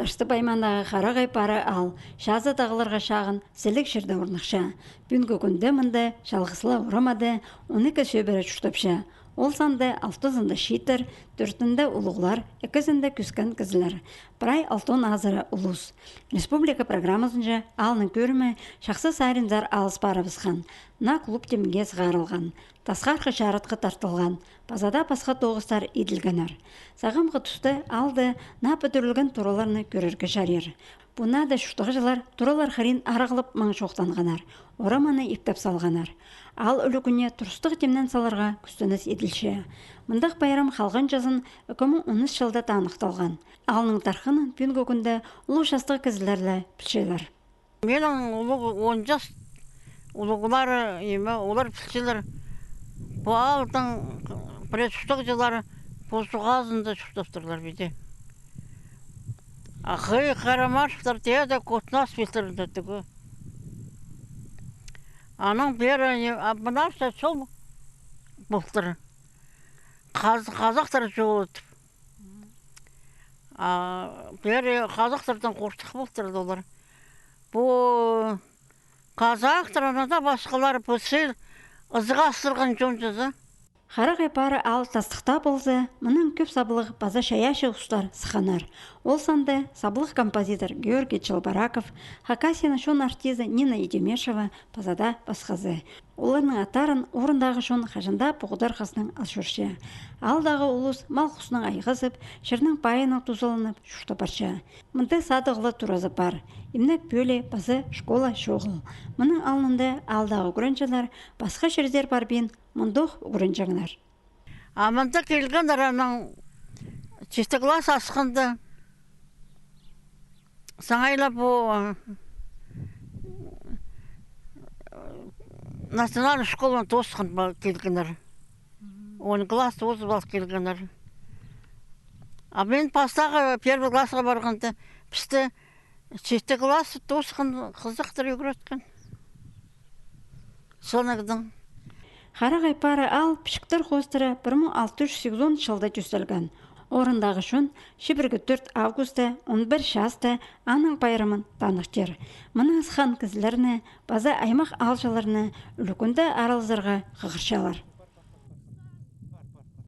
Ташты баймандағы қарағай пары ал, жазы тағыларға шағын сілік жерді орнықша. Бүнгі күнді мұнды жалғысыла ұрамады, 12 сөбірі жұштапша. Ол санды 6-зында шитір, 4-інде ұлығылар, 2-зінде күскен кізілер. Бірай 6 азыры ұлыс. Республика программасынша алының көрімі шақсы сайрынзар алыс барабызған. На клуб темінге сығарылған. Тасқарқы жарытқы тартылған. Базада пасқа тоғыстар еділгенер. Сағымғы түсті алды на пөтірілген тураларыны көрерге жарер. Бұна да шуқтығы жылар туралар харин арағылып маң шоқтанғанар. Ораманы иптеп салғанар. Ал үлігіне тұрыстық темнен саларға күстініз еділші. Мұндақ байрам қалған жазын 2013 жылда танықталған. Алының тарқының бүнгі күнді ұлы жастық кізілерлі пішелер. Менің ұлығы 10 жас ұлығылары, олар пішелер. Бұл алдың предшұқтық жылары Посуғазында шұқтаптырлар бейде. Ақы қарамашықтар теді көтінас бетірінде түгі. Аның бері бұнарса сол бұлтыр. Қазақтар жоғытып. Бері қазақтардан қорттық бұлтырды олар. Бұл қазақтарына да басқалары бұсыл ызға астырған жон жазы. Қарағай пары ал тастықта болзы, мұның көп сабылығы база шаяшы ұстар сықанар. Ол санды сабылық композитор Георгий Челбараков, Хакасияны шон артизі Нина Едемешева базада басқазы. Оларының атарын орындағы шон қажында бұғыдар қасының алшыршы. Алдағы ұлыс мал құсының айғызып, шырның пайының тұзылынып шушта барша. Мұнды садығылы туразы бар. Имнек бөлі базы школа шоғыл. Мұның алынында алдағы күрінчілер басқа жердер бар бен мұндық күрінчіңлер. Аманда келген араның чисті класс асқынды. Саңайла бұл национальный школаны тосқын келгенер. 10 класс осы бас келгенер. А мен пастағы первый классға барғанды пісті чисті класс тосқын қызықтыр өгіреткен. Сонығдың. Қарағай пары ал пішіктір қостыры 1680 жылда жүзілген. Орындағы шын 24 августы 11 шасты аның байрамын танықтер. Мұның асқан кізілеріні, база аймақ алжаларыны үлікінді аралзырға қығыршалар.